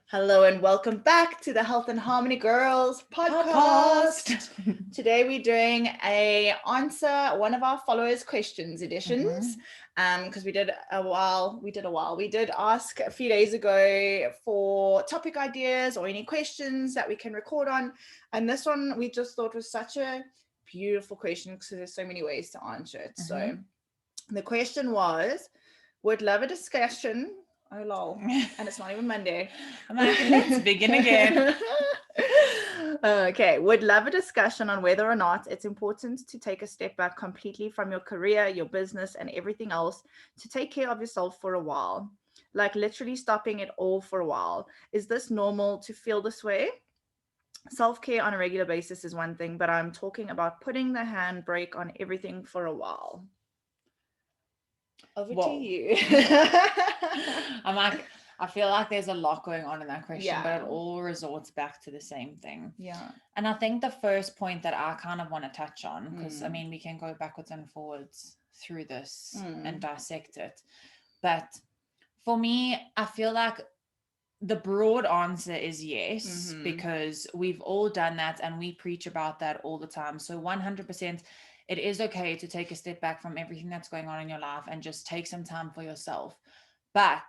Hello and welcome back to the Health and Harmony Girls podcast. Today we're doing a answer one of our followers' questions editions. Because we did ask a few days ago for topic ideas or any questions that we can record on. And this one we just thought was such a beautiful question because there's so many ways to answer it. So the question was, would love a discussion. Oh lol. And it's not even Monday. I'm like, let's begin again. Okay, would love a discussion on whether or not it's important to take a step back completely from your career, your business, and everything else to take care of yourself for a while. Like literally stopping it all for a while. Is this normal to feel this way? Self care on a regular basis is one thing, but I'm talking about putting the handbrake on everything for a while. Over to Whoa. you. I'm like, I feel like there's a lot going on in that question, but Yeah. it all resorts back to the same thing. Yeah. And I think the first point that I kind of want to touch on, because I mean, we can go backwards and forwards through this and dissect it. But for me, I feel like the broad answer is yes, because we've all done that and we preach about that all the time. So 100%, it is okay to take a step back from everything that's going on in your life and just take some time for yourself. But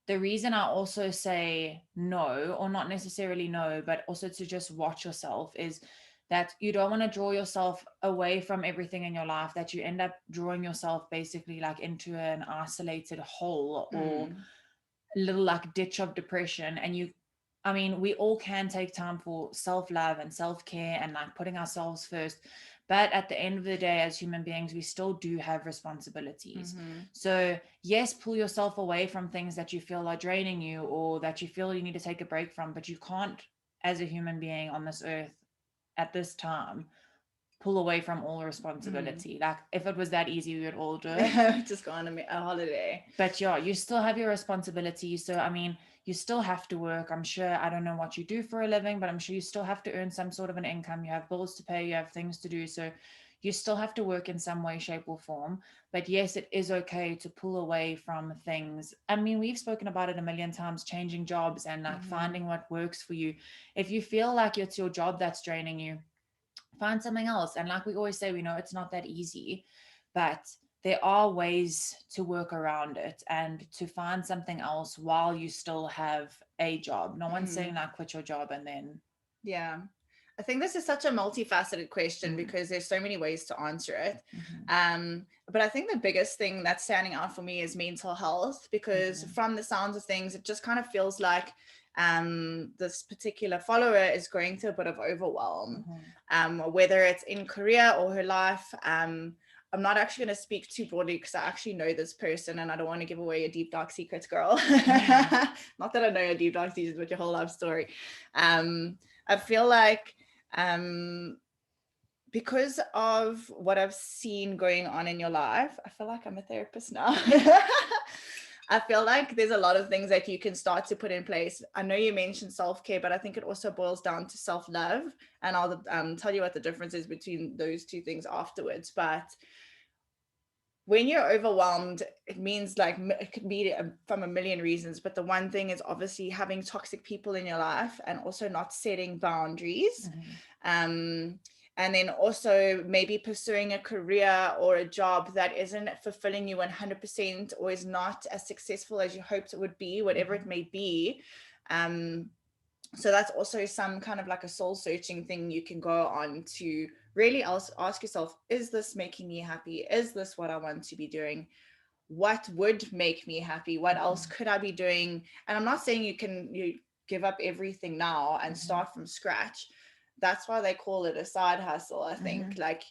the reason I also say no, or not necessarily no, but also to just watch yourself, is that you don't want to draw yourself away from everything in your life, that you end up drawing yourself basically like into an isolated hole or little like ditch of depression. And I mean, we all can take time for self-love and self-care and like putting ourselves first, but at the end of the day, as human beings, we still do have responsibilities. So yes, pull yourself away from things that you feel are draining you or that you feel you need to take a break from, but you can't, as a human being on this earth at this time, pull away from all responsibility. Like if it was that easy, we would all do it. Just go on a holiday. But yeah, you still have your responsibilities. So I mean, you still have to work. I'm sure, I don't know what you do for a living, but I'm sure you still have to earn some sort of an income. You have bills to pay, you have things to do. So you still have to work in some way, shape, or form. But yes, it is okay to pull away from things. I mean, we've spoken about it a million times, changing jobs and like finding what works for you. If you feel like it's your job that's draining you, find something else. And like we always say, we know it's not that easy, but there are ways to work around it and to find something else while you still have a job. No one's saying like quit your job and then. Yeah. I think this is such a multifaceted question because there's so many ways to answer it. But I think the biggest thing that's standing out for me is mental health, because from the sounds of things, it just kind of feels like this particular follower is going through a bit of overwhelm, whether it's in career or her life. I'm not actually going to speak too broadly because I actually know this person and I don't want to give away your deep dark secrets, girl. Not that I know your deep dark secrets, but your whole life story. I feel like because of what I've seen going on in your life, I feel like I'm a therapist now. I feel like there's a lot of things that you can start to put in place. I know you mentioned self-care, but I think it also boils down to self-love. And I'll tell you what the difference is between those two things afterwards. But when you're overwhelmed, it means like it could be from a million reasons. But the one thing is obviously having toxic people in your life and also not setting boundaries. And then also maybe pursuing a career or a job that isn't fulfilling you 100% or is not as successful as you hoped it would be, whatever it may be. So that's also some kind of like a soul searching thing you can go on to really ask yourself, is this making me happy? Is this what I want to be doing? What would make me happy? What else could I be doing? And I'm not saying you give up everything now and start from scratch. That's why they call it a side hustle, I think. Like,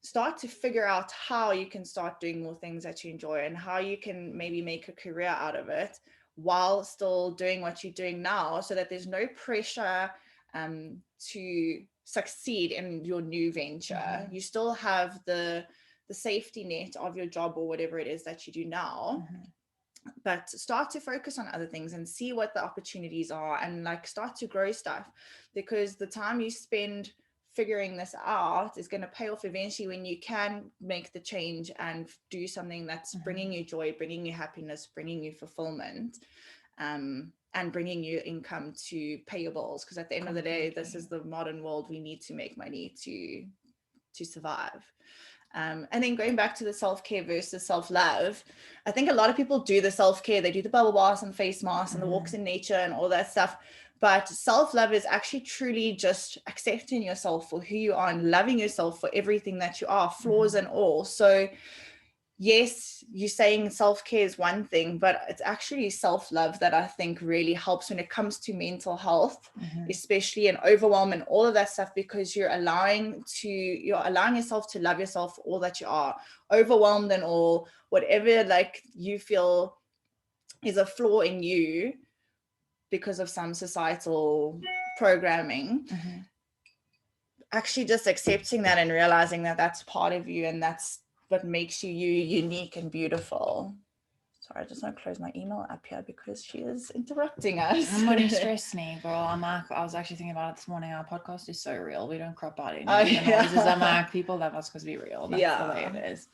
start to figure out how you can start doing more things that you enjoy and how you can maybe make a career out of it while still doing what you're doing now, so that there's no pressure to succeed in your new venture. You still have the safety net of your job or whatever it is that you do now, but start to focus on other things and see what the opportunities are and like start to grow stuff, because the time you spend figuring this out is going to pay off eventually when you can make the change and do something that's bringing you joy, bringing you happiness, bringing you fulfillment. and bringing you income to pay your bills, because at the end of the day, this is the modern world. We need to make money to survive. And then going back to the self-care versus self-love, I think a lot of people do the self-care, they do the bubble baths and face masks and the walks in nature and all that stuff, but self-love is actually truly just accepting yourself for who you are and loving yourself for everything that you are, flaws and all. So yes, you're saying self-care is one thing, but it's actually self-love that I think really helps when it comes to mental health, especially, and overwhelm and all of that stuff, because you're allowing yourself to love yourself for all that you are, overwhelmed and all, whatever like you feel is a flaw in you because of some societal programming. Actually just accepting that and realizing that that's part of you, and that's what makes you unique and beautiful. Sorry, I just want to close my email app here because she is interrupting us. I'm really stressed me, girl. I was actually thinking about it this morning. Our podcast is so real. We don't crop out any noises. I'm like, people love us because we're real. That's the way it is.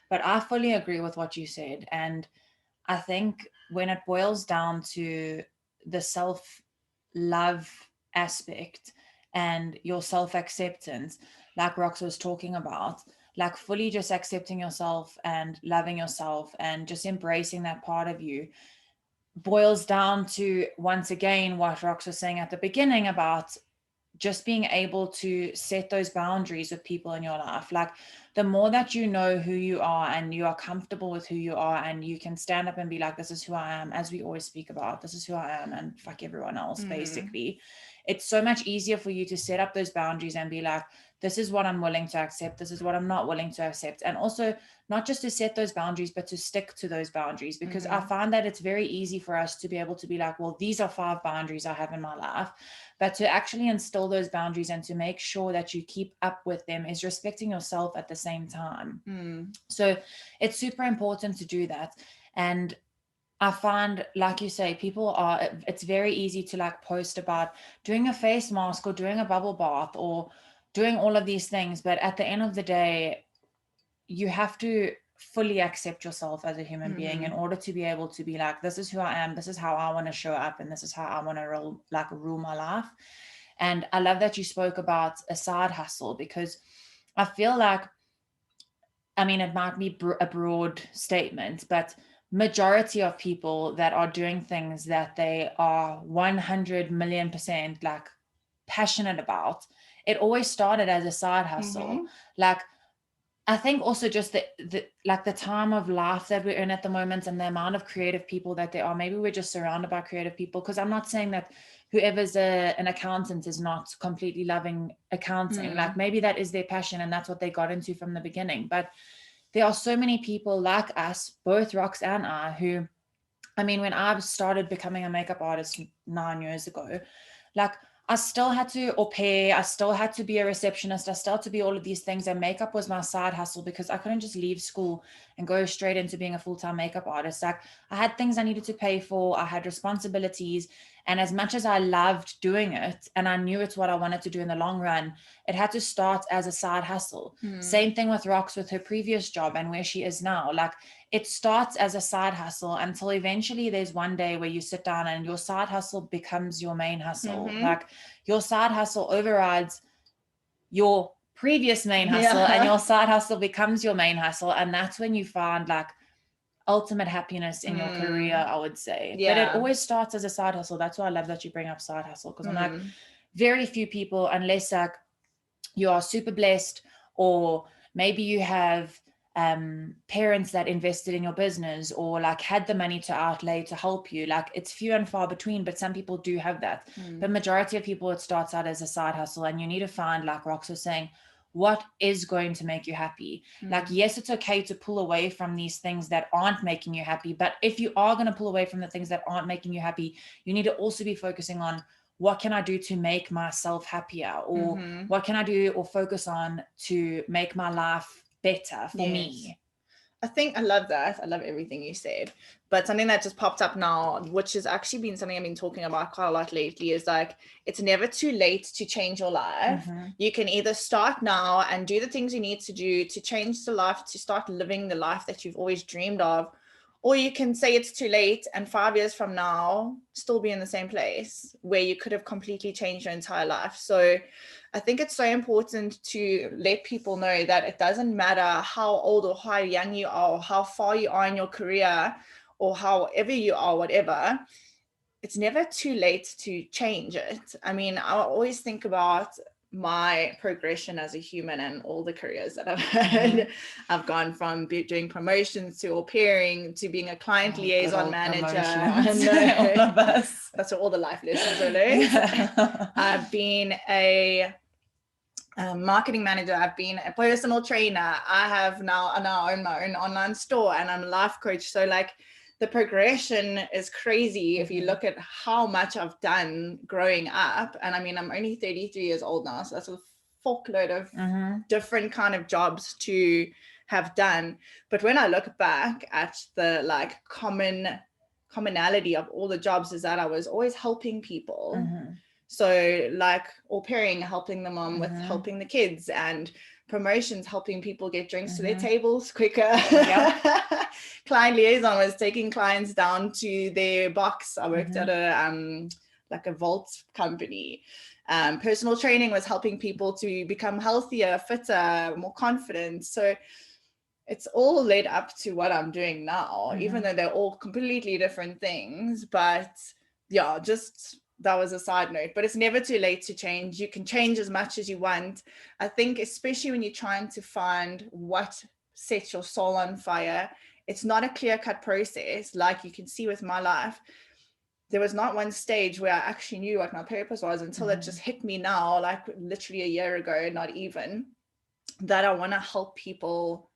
But I fully agree with what you said. And I think when it boils down to the self-love aspect and your self-acceptance, like Rox was talking about, like fully just accepting yourself and loving yourself and just embracing that part of you, boils down to, once again, what Rox was saying at the beginning about just being able to set those boundaries with people in your life. Like the more that you know who you are and you are comfortable with who you are and you can stand up and be like, this is who I am, as we always speak about, this is who I am, and fuck everyone else, basically. It's so much easier for you to set up those boundaries and be like, this is what I'm willing to accept, this is what I'm not willing to accept. And also not just to set those boundaries, but to stick to those boundaries, because I find that it's very easy for us to be able to be like, well, these are 5 boundaries I have in my life. But to actually instill those boundaries and to make sure that you keep up with them is respecting yourself at the same time. So it's super important to do that. And I find, like you say, it's very easy to like post about doing a face mask or doing a bubble bath or doing all of these things. But at the end of the day, you have to fully accept yourself as a human being in order to be able to be like, this is who I am, this is how I want to show up, and this is how I want to rule my life. And I love that you spoke about a side hustle, because I feel like, I mean, it might be a broad statement, but majority of people that are doing things that they are 100 million% like passionate about, it always started as a side hustle. Like I think also just the time of life that we're in at the moment and the amount of creative people that there are, maybe we're just surrounded by creative people, because I'm not saying that whoever's an accountant is not completely loving accounting. Like maybe that is their passion and that's what they got into from the beginning. But there are so many people like us, both Rox and I, who, I mean, when I started becoming a makeup artist 9 years ago, like I still had to au pair, I still had to be a receptionist, I still had to be all of these things, and makeup was my side hustle because I couldn't just leave school and go straight into being a full-time makeup artist. Like I had things I needed to pay for, I had responsibilities, and as much as I loved doing it and I knew it's what I wanted to do in the long run, it had to start as a side hustle. Same thing with Rox with her previous job and where she is now. Like it starts as a side hustle until eventually there's one day where you sit down and your side hustle becomes your main hustle. Like your side hustle overrides your previous main hustle and your side hustle becomes your main hustle. And that's when you find like ultimate happiness in your career, I would say. But it always starts as a side hustle. That's why I love that you bring up side hustle, because I'm like, very few people, unless like you are super blessed or maybe you have parents that invested in your business or like had the money to outlay to help you, like it's few and far between, but some people do have that. But majority of people, it starts out as a side hustle, and you need to find, like Rox was saying, what is going to make you happy. Like, yes, it's okay to pull away from these things that aren't making you happy, but if you are going to pull away from the things that aren't making you happy, you need to also be focusing on, what can I do to make myself happier, or what can I do or focus on to make my life better for me. I think I love that. I love everything you said. But something that just popped up now, which has actually been something I've been talking about quite a lot lately, is like, it's never too late to change your life. You can either start now and do the things you need to do to change the life, to start living the life that you've always dreamed of, Or you can say it's too late and 5 years from now still be in the same place where you could have completely changed your entire life. So I think it's so important to let people know that it doesn't matter how old or how young you are, or how far you are in your career, or however you are, whatever, it's never too late to change it. I mean, I always think about my progression as a human and all the careers that I've had. I've gone from doing promotions to au pairing to being a client liaison manager. All of us. That's what all the life lessons are learned. I've been a marketing manager. I've been a personal trainer. I have now own my own online store, and I'm a life coach. So like, the progression is crazy if you look at how much I've done growing up. And I mean, I'm only 33 years old now, so that's a fuckload of different kind of jobs to have done. But when I look back at the like commonality of all the jobs, is that I was always helping people. So like au pairing, helping the mom with helping the kids, and promotions, helping people get drinks to their tables quicker. Client liaison was taking clients down to their box. I worked at a like a vault company. Personal training was helping people to become healthier, fitter, more confident. So it's all led up to what I'm doing now, even though they're all completely different things. But yeah, just that was a side note. But it's never too late to change. You can change as much as you want. I think especially when you're trying to find what sets your soul on fire, it's not a clear-cut process. Like you can see with my life, there was not one stage where I actually knew what my purpose was until it just hit me now, like literally a year ago, not even, that I want to help people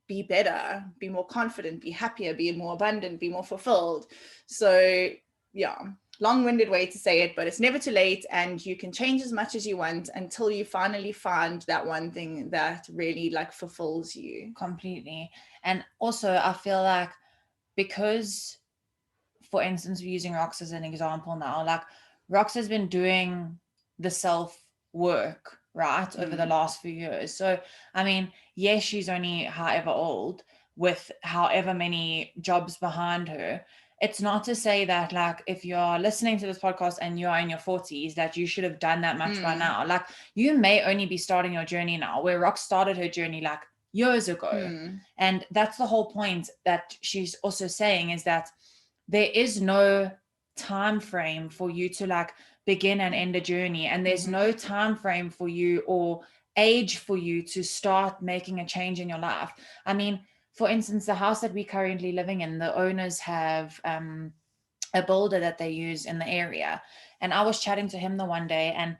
be better, be more confident, be happier, be more abundant, be more fulfilled. So yeah, long-winded way to say it, but it's never too late, and you can change as much as you want until you finally find that one thing that really like fulfills you completely. And also I feel like, because for instance, we're using Rox as an example now, like Rox has been doing the self work right over the last few years. So I mean, yes, she's only however old with however many jobs behind her. It's not to say that like if you're listening to this podcast and you're in your 40s that you should have done that much by now. Like you may only be starting your journey now, where Rox started her journey like years ago. And that's the whole point that she's also saying, is that there is no time frame for you to like begin and end a journey, and there's no time frame for you or age for you to start making a change in your life. I mean, for instance, the house that we're currently living in, the owners have a builder that they use in the area, and I was chatting to him the one day, and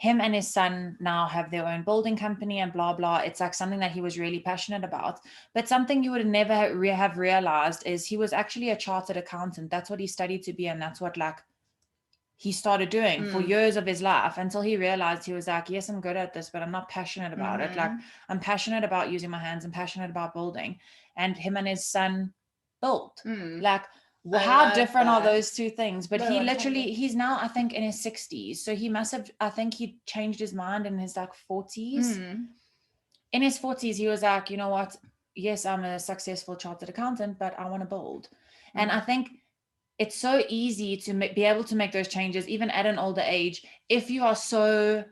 him and his son now have their own building company and blah, blah. It's like something that he was really passionate about. But something you would never have realized is he was actually a chartered accountant. That's what he studied to be. And that's what like he started doing for years of his life, until he realized, he was like, yes, I'm good at this, but I'm not passionate about it. Like I'm passionate about using my hands. I'm passionate about building. And him and his son built. Like, how different are those two things? But he literally, he's now, I think, in his 60s. So he must have, I think he changed his mind in his like 40s. In his 40s, he was like, you know what? Yes, I'm a successful chartered accountant, but I want to build. And I think it's so easy to be able to make those changes, even at an older age, if you are so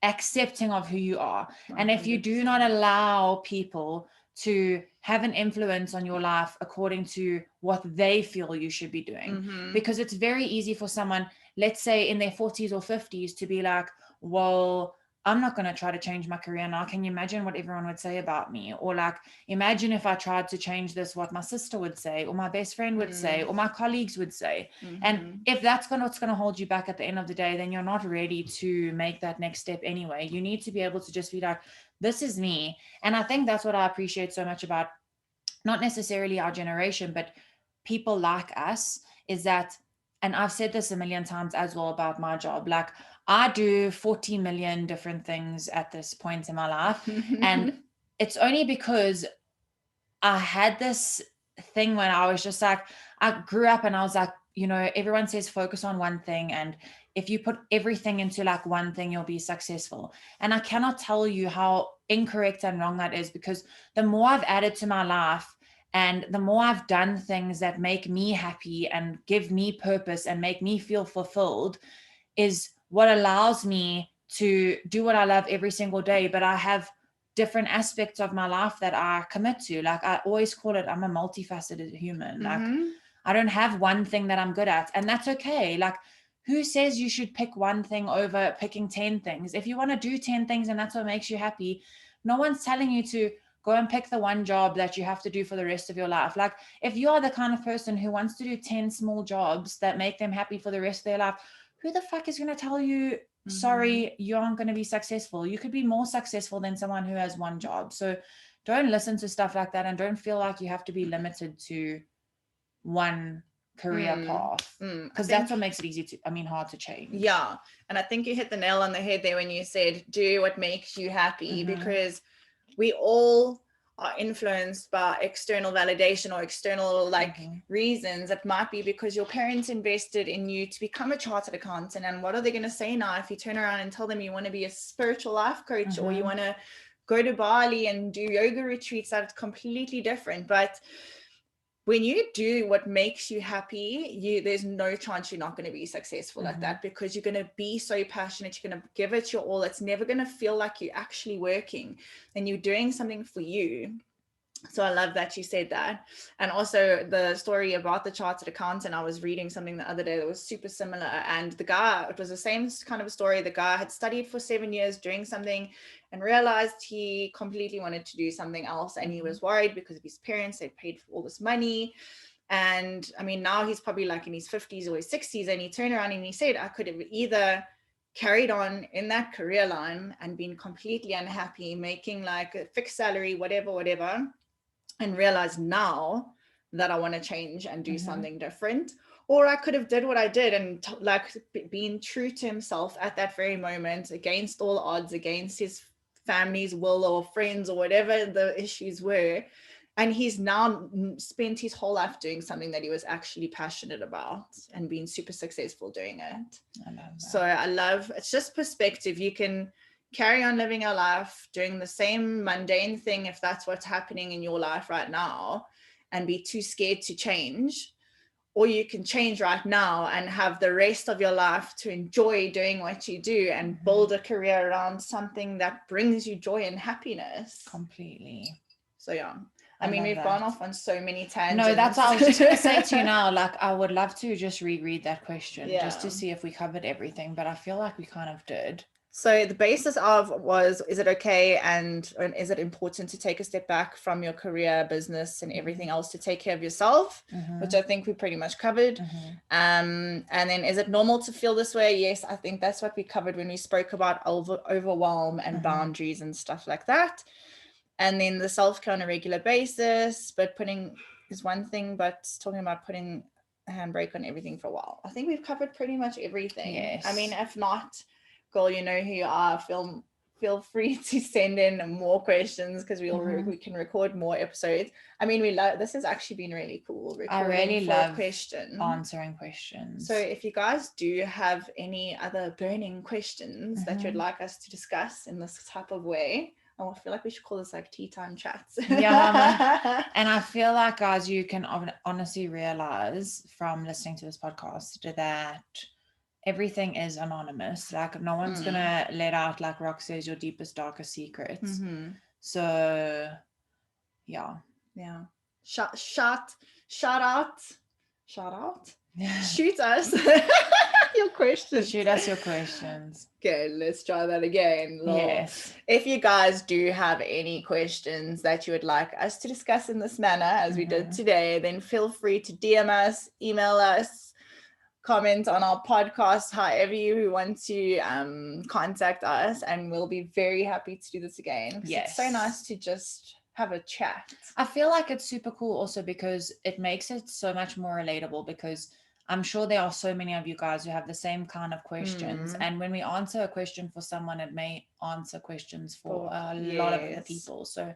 accepting of who you are. 100%. And if you do not allow people to have an influence on your life according to what they feel you should be doing. Because it's very easy for someone, let's say in their 40s or 50s, to be like, well, I'm not going to try to change my career now. Can you imagine what everyone would say about me? Or like, imagine if I tried to change this, what my sister would say, or my best friend would say, or my colleagues would say. And if that's what's going to hold you back at the end of the day, then you're not ready to make that next step anyway. You need to be able to just be like, this is me. And I think that's what I appreciate so much about not necessarily our generation, but people like us, is that, and I've said this a million times as well about my job, like I do 40 million different things at this point in my life. And it's only because I had this thing when I was just like, I grew up and I was like, you know, everyone says focus on one thing, and if you put everything into like one thing, you'll be successful. And I cannot tell you how incorrect and wrong that is, because the more I've added to my life And the more I've done things that make me happy and give me purpose and make me feel fulfilled is what allows me to do what I love every single day. But I have different aspects of my life that I commit to. Like I always call it, I'm a multifaceted human. Like I don't have one thing that I'm good at, and that's okay. Like who says you should pick one thing over picking 10 things? If you want to do 10 things and that's what makes you happy, no one's telling you to go and pick the one job that you have to do for the rest of your life. Like if you are the kind of person who wants to do 10 small jobs that make them happy for the rest of their life, who the fuck is going to tell you, sorry, you aren't going to be successful? You could be more successful than someone who has one job. So don't listen to stuff like that, and don't feel like you have to be limited to one career path, because that's what makes it hard to change. Yeah. And I think you hit the nail on the head there when you said do what makes you happy, because we all are influenced by external validation or external reasons. It might be because your parents invested in you to become a chartered accountant, and what are they going to say now if you turn around and tell them you want to be a spiritual life coach or you want to go to Bali and do yoga retreats? That's completely different. But when you do what makes you happy, there's no chance you're not going to be successful at that, because you're going to be so passionate. You're going to give it your all. It's never going to feel like you're actually working and you're doing something for you. So I love that you said that. And also the story about the chartered accountant, I was reading something the other day that was super similar. And the guy, it was the same kind of a story. The guy had studied for 7 years doing something and realized he completely wanted to do something else. And he was worried because of his parents. They'd paid for all this money. And I mean, now he's probably like in his 50s or his 60s. And he turned around and he said, I could have either carried on in that career line and been completely unhappy, making like a fixed salary, whatever, and realize now that I want to change and do something different. Or I could have did what I did and being true to himself at that very moment, against all odds, against his family's will or friends or whatever the issues were. And he's now spent his whole life doing something that he was actually passionate about and being super successful doing it. I love that. So I love, it's just perspective. You can carry on living your life, doing the same mundane thing if that's what's happening in your life right now, and be too scared to change. Or you can change right now and have the rest of your life to enjoy doing what you do and build a career around something that brings you joy and happiness. Completely. So yeah. I mean, we've gone off on so many tangents. No, that's what I was just going to say to you now. Like, I would love to just reread that question just to see if we covered everything, but I feel like we kind of did. So the basis of was, is it okay and is it important to take a step back from your career, business, and everything else to take care of yourself, which I think we pretty much covered. And then, is it normal to feel this way? Yes, I think that's what we covered when we spoke about overwhelm and boundaries and stuff like that. And then the self-care on a regular basis, but putting is one thing, but talking about putting a handbrake on everything for a while. I think we've covered pretty much everything. Yes. I mean, if not, girl, you know who you are. Feel free to send in more questions, because we can record more episodes. I mean, this has actually been really cool. I really love questions, answering questions. So if you guys do have any other burning questions that you'd like us to discuss in this type of way, I feel like we should call this like tea time chats. Yeah. And I feel like, guys, you can honestly realize from listening to this podcast that everything is anonymous. Like, no one's gonna let out, like Rock says, your deepest, darkest secrets. So yeah. Shout out Shoot us your questions. Shoot us your questions. Okay, let's try that again. Yes. If you guys do have any questions that you would like us to discuss in this manner, as we did today, then feel free to DM us, email us, comment on our podcast, however you want to contact us, and we'll be very happy to do this again. Yes. It's so nice to just have a chat. I feel like it's super cool also because it makes it so much more relatable, because I'm sure there are so many of you guys who have the same kind of questions. And when we answer a question for someone, it may answer questions for a lot of other people. So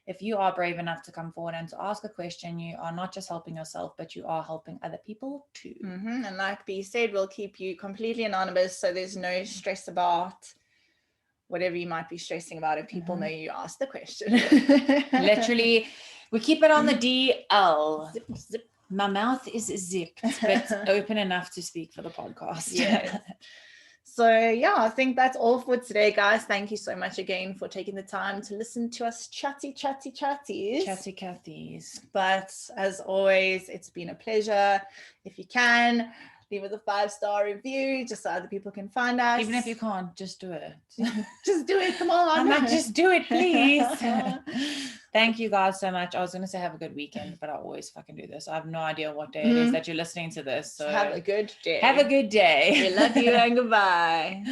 if you are brave enough to come forward and to ask a question, you are not just helping yourself, but you are helping other people too. And like B said, we'll keep you completely anonymous, so there's no stress about whatever you might be stressing about if people know you asked the question. Literally, We keep it on the DL. Zip, zip. My mouth is zipped, but open enough to speak for the podcast. Yes. So yeah, I think that's all for today, guys. Thank you so much again for taking the time to listen to us chatties. Chatty Cathies. But as always, it's been a pleasure. If you can, leave us a 5-star review just so other people can find us. Even if you can't, just do it. Just do it. Come on. I'm like, just do it, please. Thank you guys so much. I was going to say have a good weekend, but I always fucking do this. I have no idea what day it is that you're listening to this. So have a good day. Have a good day. We love you and goodbye.